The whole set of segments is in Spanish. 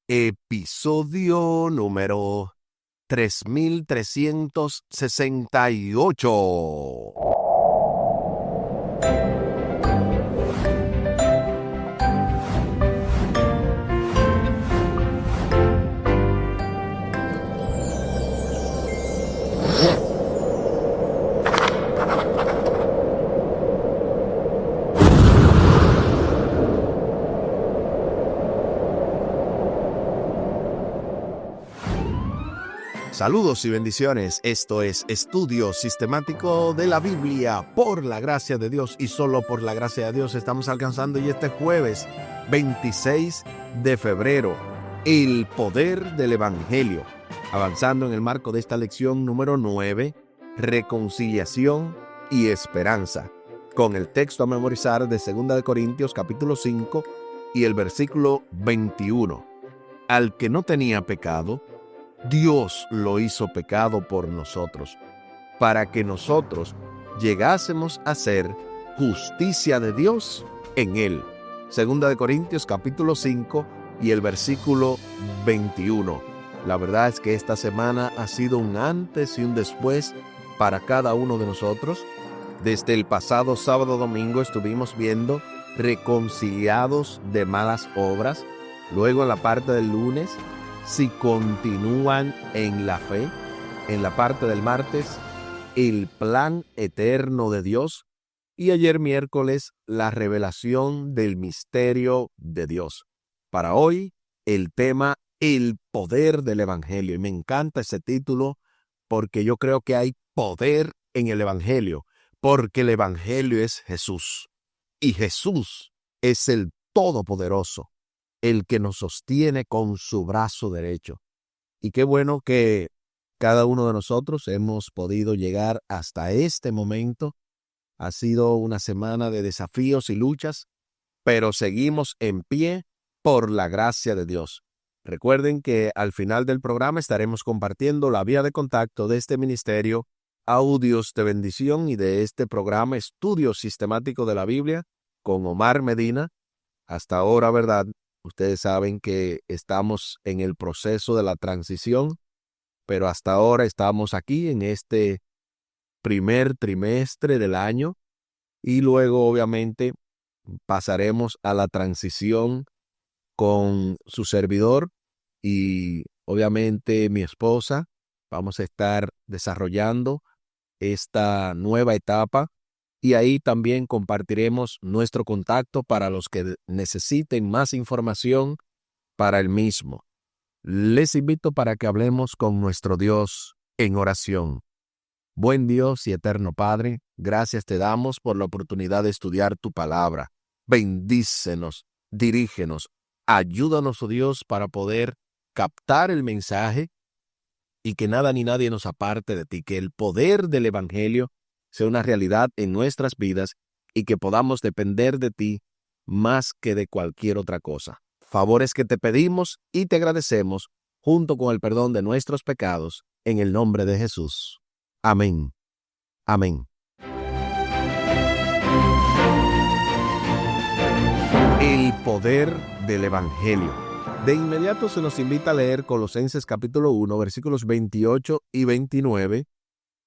Episodio número 3368. Saludos y bendiciones. Esto es Estudio Sistemático de la Biblia. Por la gracia de Dios y solo por la gracia de Dios estamos alcanzando y este jueves 26 de febrero, el poder del Evangelio. Avanzando en el marco de esta lección número 9, reconciliación y esperanza, con el texto a memorizar de 2 de Corintios capítulo 5 y el versículo 21. Al que no tenía pecado, Dios lo hizo pecado por nosotros, para que nosotros llegásemos a ser justicia de Dios en Él. 2 de Corintios capítulo 5 y el versículo 21. La verdad es que esta semana ha sido un antes y un después para cada uno de nosotros. Desde el pasado sábado domingo estuvimos viendo reconciliados de malas obras. Luego en la parte del lunes, si continúan en la fe. En la parte del martes, el plan eterno de Dios. Y ayer miércoles, la revelación del misterio de Dios. Para hoy, el tema, el poder del Evangelio. Y me encanta ese título porque yo creo que hay poder en el Evangelio. Porque el Evangelio es Jesús. Y Jesús es el Todopoderoso, el que nos sostiene con su brazo derecho. Y qué bueno que cada uno de nosotros hemos podido llegar hasta este momento. Ha sido una semana de desafíos y luchas, pero seguimos en pie por la gracia de Dios. Recuerden que al final del programa estaremos compartiendo la vía de contacto de este ministerio, audios de bendición y de este programa Estudio Sistemático de la Biblia con Omar Medina. Hasta ahora, ¿verdad? Ustedes saben que estamos en el proceso de la transición, pero hasta ahora estamos aquí en este primer trimestre del año y luego obviamente pasaremos a la transición con su servidor y obviamente mi esposa. Vamos a estar desarrollando esta nueva etapa. Y ahí también compartiremos nuestro contacto para los que necesiten más información para el mismo. Les invito para que hablemos con nuestro Dios en oración. Buen Dios y eterno Padre, gracias te damos por la oportunidad de estudiar tu palabra. Bendícenos, dirígenos, ayúdanos, oh Dios, para poder captar el mensaje y que nada ni nadie nos aparte de ti, que el poder del Evangelio sea una realidad en nuestras vidas y que podamos depender de ti más que de cualquier otra cosa. Favores que te pedimos y te agradecemos junto con el perdón de nuestros pecados en el nombre de Jesús. Amén. Amén. El poder del Evangelio. De inmediato se nos invita a leer Colosenses capítulo 1, versículos 28 y 29.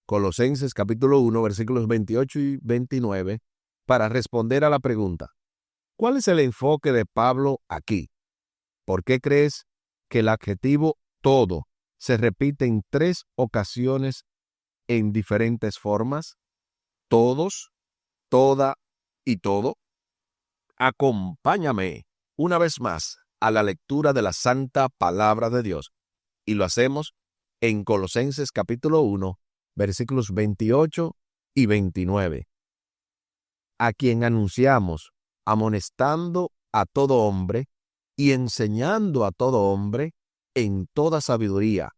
Colosenses capítulo 1, versículos 28 y 29, para responder a la pregunta: ¿cuál es el enfoque de Pablo aquí? ¿Por qué crees que el adjetivo todo se repite en 3 ocasiones en diferentes formas? Todos, toda y todo. Acompáñame una vez más a la lectura de la Santa Palabra de Dios. Y lo hacemos en Colosenses capítulo 1, versículos 28 y 29. A quien anunciamos, amonestando a todo hombre y enseñando a todo hombre en toda sabiduría,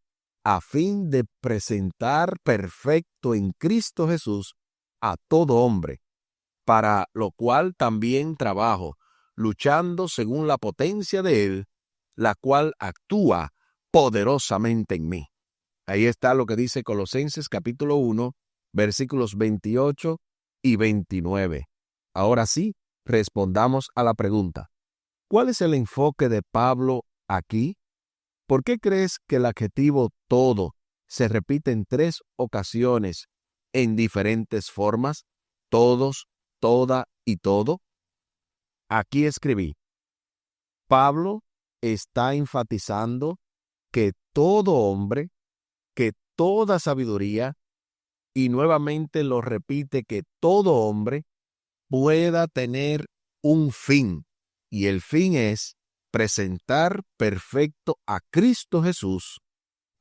a fin de presentar perfecto en Cristo Jesús a todo hombre, para lo cual también trabajo, luchando según la potencia de Él, la cual actúa poderosamente en mí. Ahí está lo que dice Colosenses capítulo 1, versículos 28 y 29. Ahora sí, respondamos a la pregunta: ¿cuál es el enfoque de Pablo aquí? ¿Por qué crees que el adjetivo todo se repite en 3 ocasiones en diferentes formas? Todos, toda y todo. Aquí escribí: Pablo está enfatizando que todo hombre, que toda sabiduría, y nuevamente lo repite, que todo hombre pueda tener un fin. Y el fin es presentar perfecto a Cristo Jesús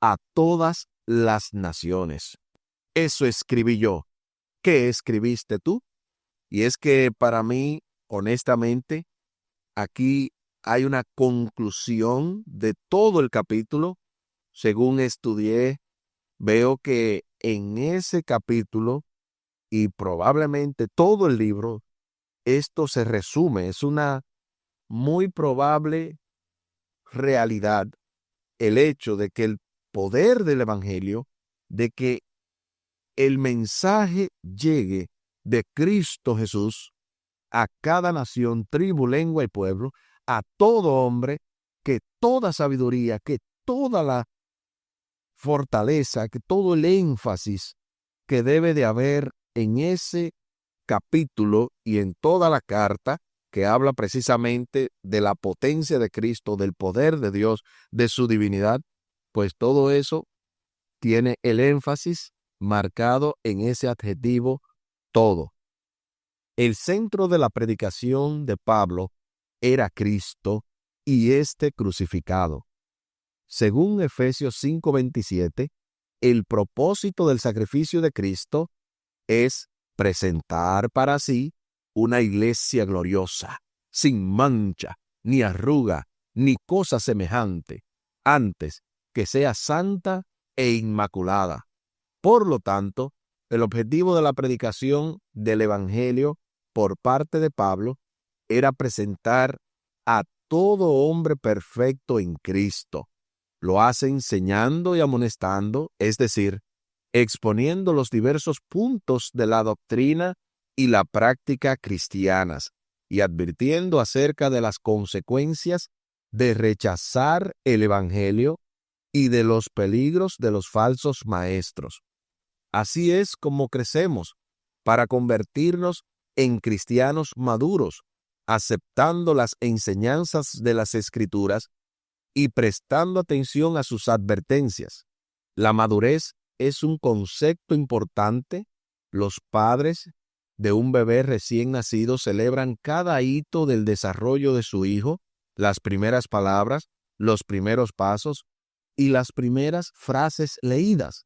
a todas las naciones. Eso escribí yo. ¿Qué escribiste tú? Y es que para mí, honestamente, aquí hay una conclusión de todo el capítulo. Según estudié, veo que en ese capítulo y probablemente todo el libro, esto se resume. Es una muy probable realidad el hecho de que el poder del Evangelio, de que el mensaje llegue de Cristo Jesús a cada nación, tribu, lengua y pueblo, a todo hombre, que toda sabiduría, que toda la fortaleza, que todo el énfasis que debe de haber en ese capítulo y en toda la carta, que habla precisamente de la potencia de Cristo, del poder de Dios, de su divinidad, pues todo eso tiene el énfasis marcado en ese adjetivo todo. El centro de la predicación de Pablo era Cristo y este crucificado. Según Efesios 5:27, el propósito del sacrificio de Cristo es presentar para sí una iglesia gloriosa, sin mancha, ni arruga, ni cosa semejante, antes que sea santa e inmaculada. Por lo tanto, el objetivo de la predicación del Evangelio por parte de Pablo era presentar a todo hombre perfecto en Cristo. Lo hace enseñando y amonestando, es decir, exponiendo los diversos puntos de la doctrina y la práctica cristianas, y advirtiendo acerca de las consecuencias de rechazar el Evangelio y de los peligros de los falsos maestros. Así es como crecemos para convertirnos en cristianos maduros, aceptando las enseñanzas de las Escrituras y prestando atención a sus advertencias. La madurez es un concepto importante. Los padres de un bebé recién nacido celebran cada hito del desarrollo de su hijo, las primeras palabras, los primeros pasos y las primeras frases leídas.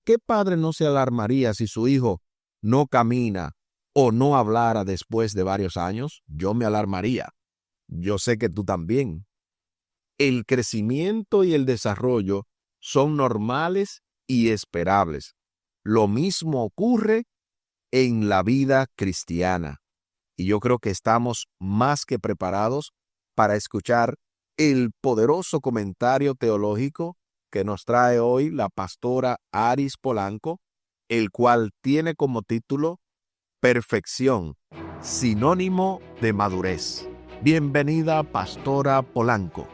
¿Qué padre no se alarmaría si su hijo no camina o no hablara después de varios años? Yo me alarmaría. Yo sé que tú también. El crecimiento y el desarrollo son normales y esperables. Lo mismo ocurre en la vida cristiana. Y yo creo que estamos más que preparados para escuchar el poderoso comentario teológico que nos trae hoy la pastora Aris Polanco, el cual tiene como título Perfección, sinónimo de madurez. Bienvenida, pastora Polanco.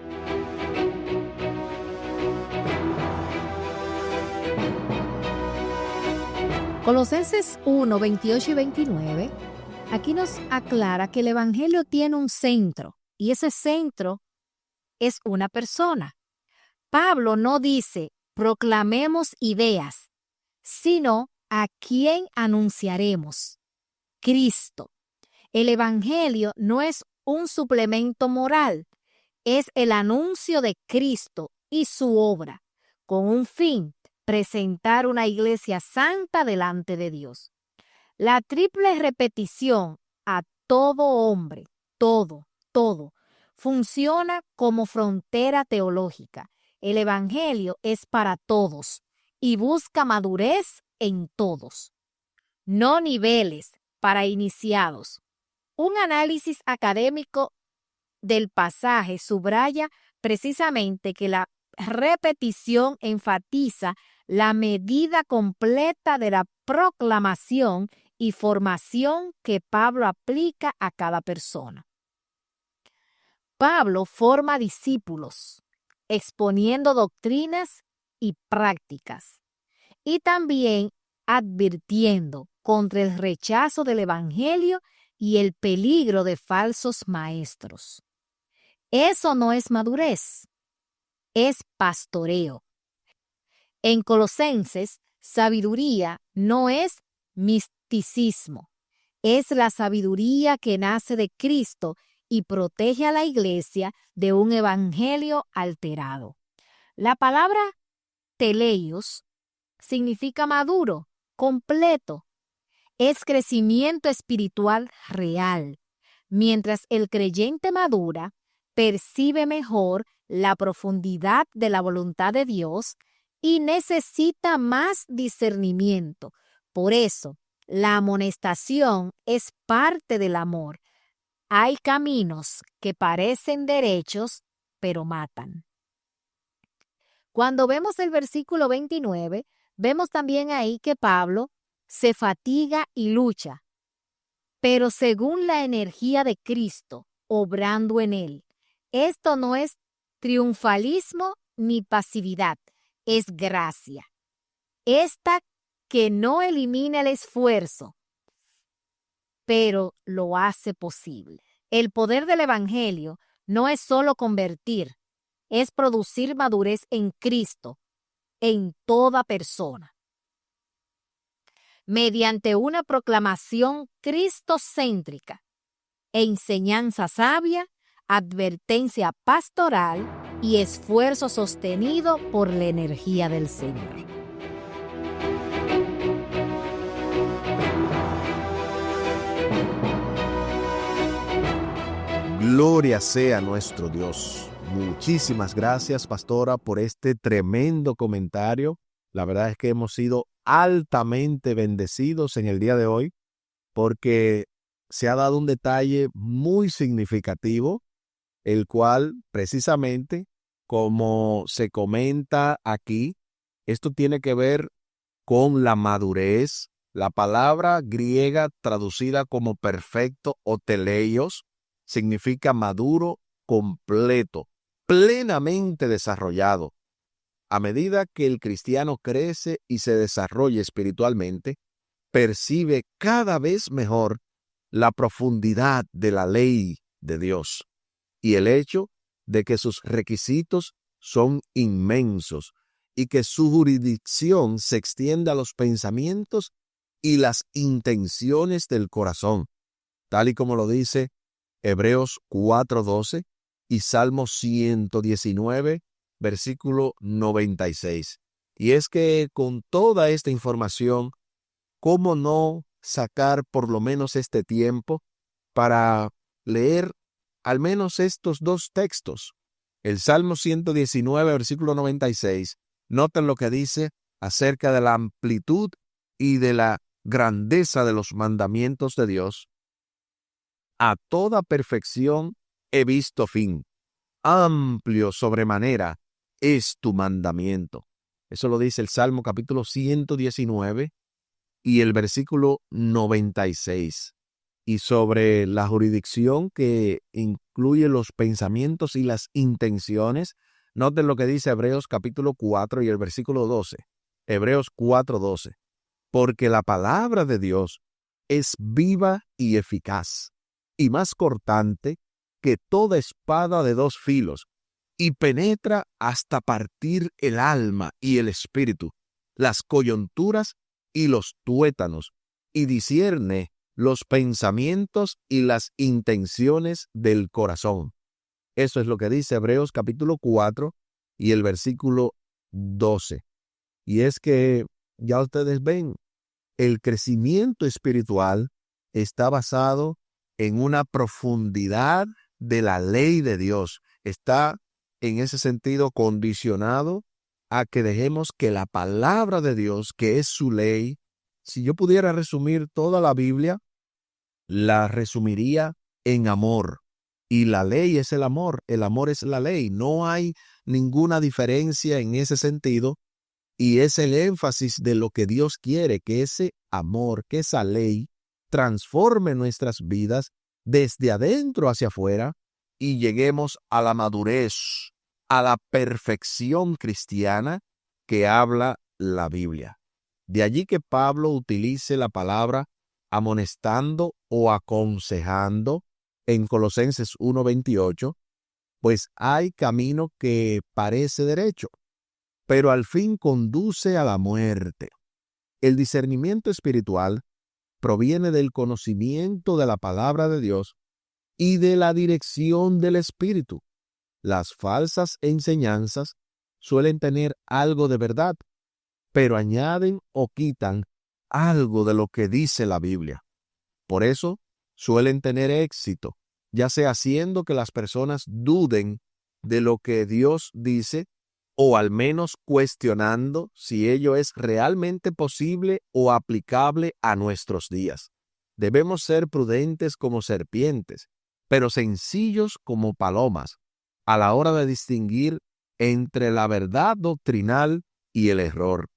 Colosenses 1, 28 y 29, aquí nos aclara que el Evangelio tiene un centro, y ese centro es una persona. Pablo no dice, proclamemos ideas, sino a quién anunciaremos: Cristo. El Evangelio no es un suplemento moral, es el anuncio de Cristo y su obra, con un fin: presentar una iglesia santa delante de Dios. La triple repetición a todo hombre, todo, funciona como frontera teológica. El Evangelio es para todos y busca madurez en todos, no niveles para iniciados. Un análisis académico del pasaje subraya precisamente que la repetición enfatiza la medida completa de la proclamación y formación que Pablo aplica a cada persona. Pablo forma discípulos, exponiendo doctrinas y prácticas, y también advirtiendo contra el rechazo del Evangelio y el peligro de falsos maestros. Eso no es madurez, es pastoreo. En Colosenses, sabiduría no es misticismo, es la sabiduría que nace de Cristo y protege a la iglesia de un evangelio alterado. La palabra teleios significa maduro, completo. Es crecimiento espiritual real. Mientras el creyente madura, percibe mejor la profundidad de la voluntad de Dios y necesita más discernimiento. Por eso, la amonestación es parte del amor. Hay caminos que parecen derechos, pero matan. Cuando vemos el versículo 29, vemos también ahí que Pablo se fatiga y lucha, pero según la energía de Cristo, obrando en él. Esto no es triunfalismo ni pasividad, es gracia. Esta que no elimina el esfuerzo, pero lo hace posible. El poder del Evangelio no es solo convertir, es producir madurez en Cristo, en toda persona. Mediante una proclamación cristocéntrica, enseñanza sabia, advertencia pastoral y esfuerzo sostenido por la energía del Señor. Gloria sea nuestro Dios. Muchísimas gracias, pastora, por este tremendo comentario. La verdad es que hemos sido altamente bendecidos en el día de hoy porque se ha dado un detalle muy significativo, el cual precisamente, como se comenta aquí, esto tiene que ver con la madurez. La palabra griega traducida como perfecto o teleios significa maduro, completo, plenamente desarrollado. A medida que el cristiano crece y se desarrolla espiritualmente, percibe cada vez mejor la profundidad de la ley de Dios y el hecho de que sus requisitos son inmensos y que su jurisdicción se extiende a los pensamientos y las intenciones del corazón, tal y como lo dice Hebreos 4:12 y Salmo 119, versículo 96. Y es que con toda esta información, ¿cómo no sacar por lo menos este tiempo para leer al menos estos dos textos? El Salmo 119, versículo 96, noten lo que dice acerca de la amplitud y de la grandeza de los mandamientos de Dios. A toda perfección he visto fin. Amplio sobremanera es tu mandamiento. Eso lo dice el Salmo capítulo 119 y el versículo 96. Y sobre la jurisdicción que incluye los pensamientos y las intenciones, noten lo que dice Hebreos capítulo 4 y el versículo 12. Hebreos 4:12. Porque la palabra de Dios es viva y eficaz, y más cortante que toda espada de dos filos, y penetra hasta partir el alma y el espíritu, las coyunturas y los tuétanos, y discierne los pensamientos y las intenciones del corazón. Eso es lo que dice Hebreos capítulo 4 y el versículo 12. Y es que ya ustedes ven, el crecimiento espiritual está basado en una profundidad de la ley de Dios. Está en ese sentido condicionado a que dejemos que la palabra de Dios, que es su ley, si yo pudiera resumir toda la Biblia, la resumiría en amor. Y la ley es el amor es la ley. No hay ninguna diferencia en ese sentido. Y es el énfasis de lo que Dios quiere, que ese amor, que esa ley transforme nuestras vidas desde adentro hacia afuera y lleguemos a la madurez a la perfección cristiana que habla la Biblia. De allí que Pablo utilice la palabra amonestando o aconsejando en Colosenses 1:28, pues hay camino que parece derecho, pero al fin conduce a la muerte. El discernimiento espiritual proviene del conocimiento de la palabra de Dios y de la dirección del Espíritu. Las falsas enseñanzas suelen tener algo de verdad, pero añaden o quitan algo de lo que dice la Biblia. Por eso suelen tener éxito, ya sea haciendo que las personas duden de lo que Dios dice o al menos cuestionando si ello es realmente posible o aplicable a nuestros días. Debemos ser prudentes como serpientes, pero sencillos como palomas, a la hora de distinguir entre la verdad doctrinal y el error.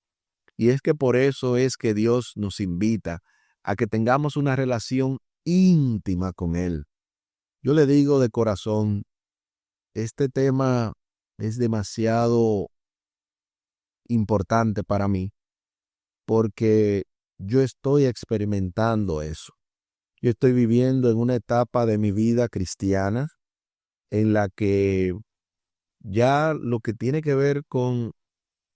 Y es que por eso es que Dios nos invita a que tengamos una relación íntima con Él. Yo le digo de corazón, este tema es demasiado importante para mí porque yo estoy experimentando eso. Yo estoy viviendo en una etapa de mi vida cristiana en la que ya lo que tiene que ver con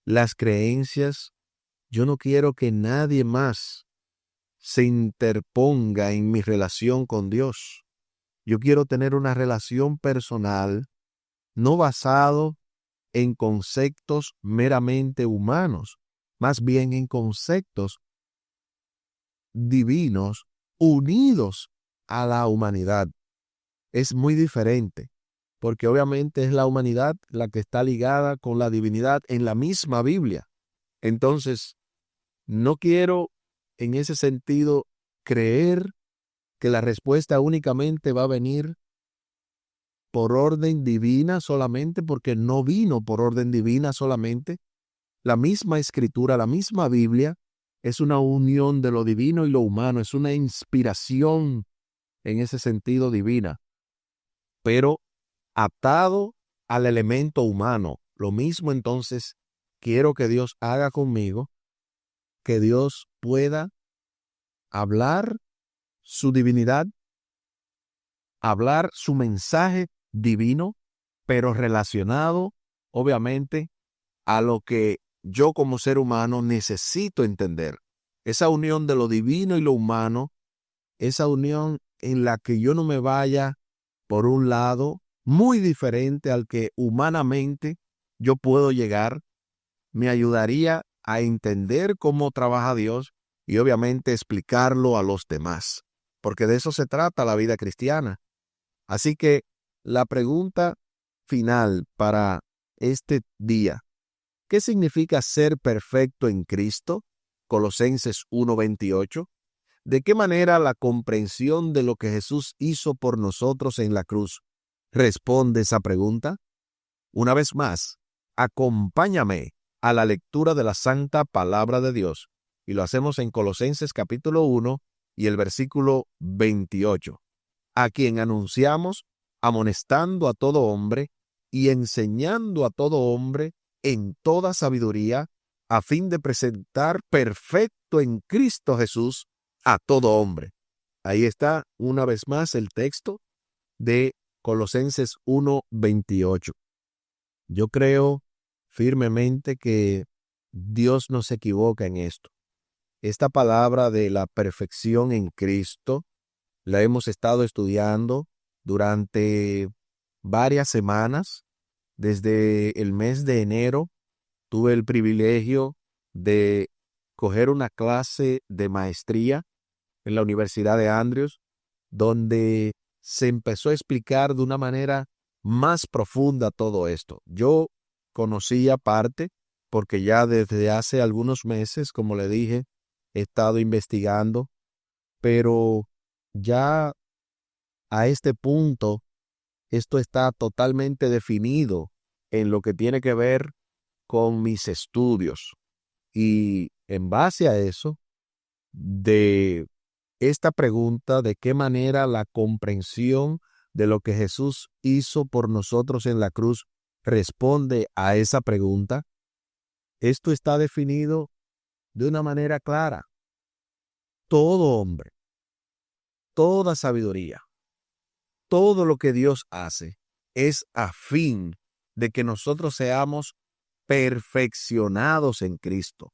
las creencias, yo no quiero que nadie más se interponga en mi relación con Dios. Yo quiero tener una relación personal, no basado en conceptos meramente humanos, más bien en conceptos divinos unidos a la humanidad. Es muy diferente, porque obviamente es la humanidad la que está ligada con la divinidad en la misma Biblia. Entonces, no quiero en ese sentido creer que la respuesta únicamente va a venir por orden divina solamente, porque no vino por orden divina solamente. La misma escritura, la misma Biblia, es una unión de lo divino y lo humano, es una inspiración en ese sentido divina, pero atado al elemento humano. Lo mismo entonces quiero que Dios haga conmigo, que Dios pueda hablar su divinidad, hablar su mensaje divino, pero relacionado, obviamente, a lo que yo como ser humano necesito entender. Esa unión de lo divino y lo humano, esa unión en la que yo no me vaya por un lado muy diferente al que humanamente yo puedo llegar, me ayudaría a entender cómo trabaja Dios y obviamente explicarlo a los demás, porque de eso se trata la vida cristiana. Así que la pregunta final para este día: ¿qué significa ser perfecto en Cristo? Colosenses 1:28. ¿De qué manera la comprensión de lo que Jesús hizo por nosotros en la cruz responde esa pregunta? Una vez más, acompáñame a la lectura de la Santa Palabra de Dios, y lo hacemos en Colosenses capítulo 1 y el versículo 28. A quien anunciamos, amonestando a todo hombre y enseñando a todo hombre en toda sabiduría, a fin de presentar perfecto en Cristo Jesús a todo hombre. Ahí está una vez más el texto de Colosenses 1:28. Yo creo firmemente que Dios no se equivoca en esto. Esta palabra de la perfección en Cristo la hemos estado estudiando durante varias semanas. Desde el mes de enero tuve el privilegio de coger una clase de maestría en la Universidad de Andrews, donde se empezó a explicar de una manera más profunda todo esto. Yo conocía parte porque ya desde hace algunos meses, como le dije, he estado investigando, pero ya a este punto esto está totalmente definido en lo que tiene que ver con mis estudios. Y en base a eso, de esta pregunta, de qué manera la comprensión de lo que Jesús hizo por nosotros en la cruz responde a esa pregunta, esto está definido de una manera clara. Todo hombre, toda sabiduría, todo lo que Dios hace es a fin de que nosotros seamos perfeccionados en Cristo.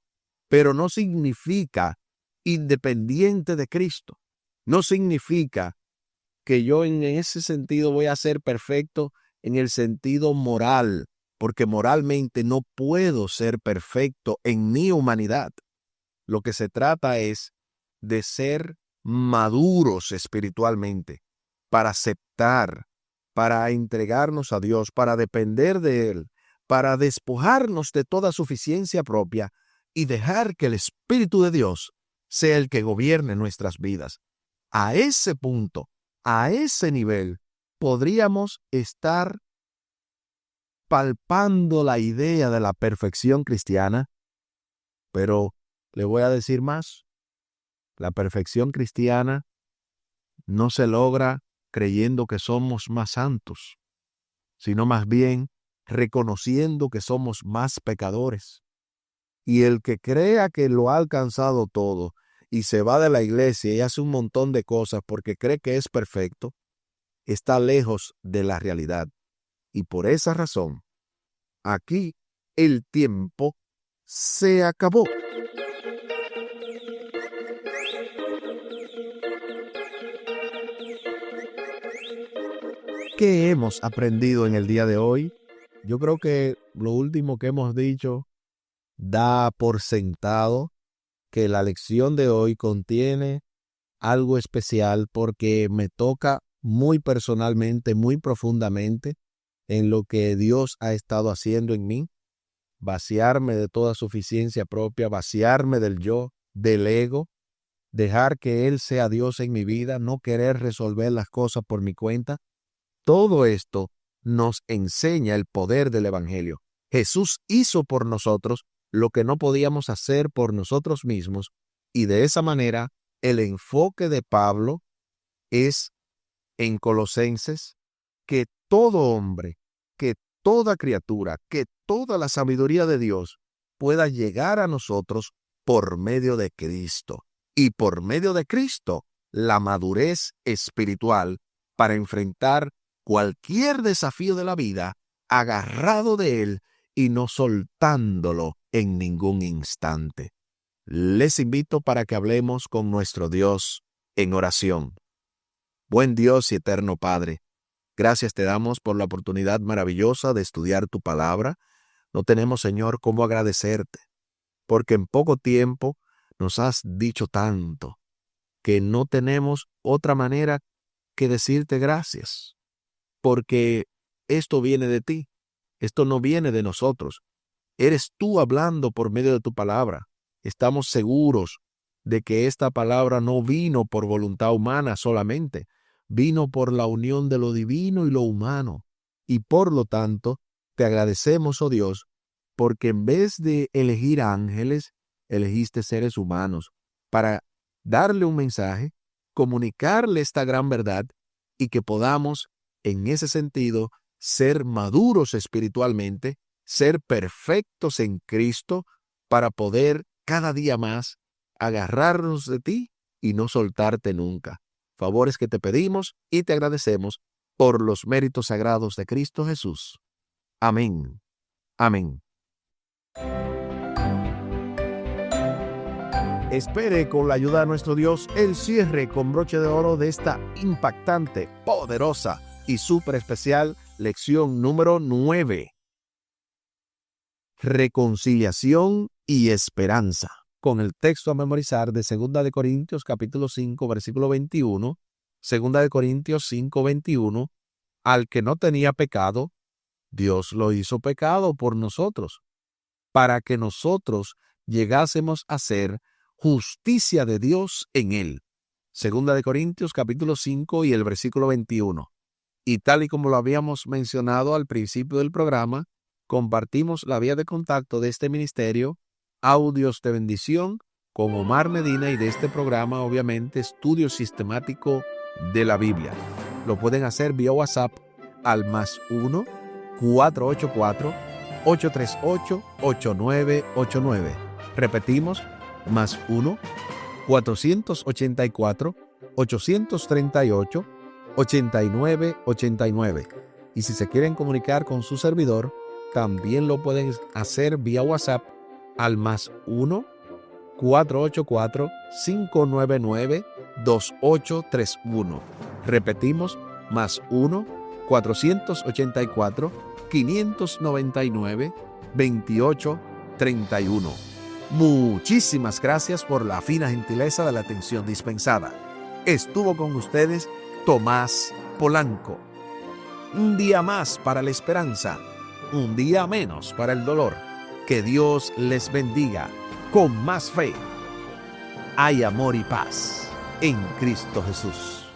Pero no significa independiente de Cristo. No significa que yo en ese sentido voy a ser perfecto en el sentido moral, porque moralmente no puedo ser perfecto en mi humanidad. Lo que se trata es de ser maduros espiritualmente, para aceptar, para entregarnos a Dios, para depender de Él, para despojarnos de toda suficiencia propia y dejar que el Espíritu de Dios sea el que gobierne nuestras vidas. A ese punto, a ese nivel, podríamos estar palpando la idea de la perfección cristiana, pero le voy a decir más. La perfección cristiana no se logra creyendo que somos más santos, sino más bien reconociendo que somos más pecadores. Y el que crea que lo ha alcanzado todo y se va de la iglesia y hace un montón de cosas porque cree que es perfecto, está lejos de la realidad. Y por esa razón, aquí el tiempo se acabó. ¿Qué hemos aprendido en el día de hoy? Yo creo que lo último que hemos dicho da por sentado que la lección de hoy contiene algo especial porque me toca muy personalmente, muy profundamente en lo que Dios ha estado haciendo en mí, vaciarme de toda suficiencia propia, vaciarme del yo, del ego, dejar que Él sea Dios en mi vida, no querer resolver las cosas por mi cuenta. Todo esto nos enseña el poder del Evangelio. Jesús hizo por nosotros lo que no podíamos hacer por nosotros mismos, y de esa manera el enfoque de Pablo es en Colosenses que todo hombre, que toda criatura, que toda la sabiduría de Dios pueda llegar a nosotros por medio de Cristo, y por medio de Cristo la madurez espiritual para enfrentar cualquier desafío de la vida agarrado de Él y no soltándolo en ningún instante. Les invito para que hablemos con nuestro Dios en oración. Buen Dios y eterno Padre, gracias te damos por la oportunidad maravillosa de estudiar tu palabra. No tenemos, Señor, cómo agradecerte, porque en poco tiempo nos has dicho tanto que no tenemos otra manera que decirte gracias, porque esto viene de ti, esto no viene de nosotros. Eres tú hablando por medio de tu palabra. Estamos seguros de que esta palabra no vino por voluntad humana solamente, vino por la unión de lo divino y lo humano. Y por lo tanto, te agradecemos, oh Dios, porque en vez de elegir ángeles, elegiste seres humanos para darle un mensaje, comunicarle esta gran verdad y que podamos, en ese sentido, ser maduros espiritualmente, ser perfectos en Cristo para poder cada día más agarrarnos de ti y no soltarte nunca. Favores que te pedimos y te agradecemos por los méritos sagrados de Cristo Jesús. Amén. Amén. Espere con la ayuda de nuestro Dios el cierre con broche de oro de esta impactante, poderosa y súper especial lección número 9. Reconciliación y esperanza. Con el texto a memorizar de 2 de Corintios capítulo 5 versículo 21, 2 de Corintios 5, 21, al que no tenía pecado, Dios lo hizo pecado por nosotros, para que nosotros llegásemos a ser justicia de Dios en él. 2 de Corintios capítulo 5 y el versículo 21. Y tal y como lo habíamos mencionado al principio del programa, compartimos la vía de contacto de este ministerio, Audios de Bendición, con Omar Medina, y de este programa, obviamente, Estudio Sistemático de la Biblia. Lo pueden hacer vía WhatsApp al +1 484-838-8989. Repetimos, más 1-484-838-8989. Y si se quieren comunicar con su servidor, también lo pueden hacer vía WhatsApp al más 1-484-599-2831. Repetimos, más 1-484-599-2831. Muchísimas gracias por la fina gentileza de la atención dispensada. Estuvo con ustedes Tomás Polanco. Un día más para la esperanza, un día menos para el dolor. Que Dios les bendiga. Con más fe, hay amor y paz en Cristo Jesús.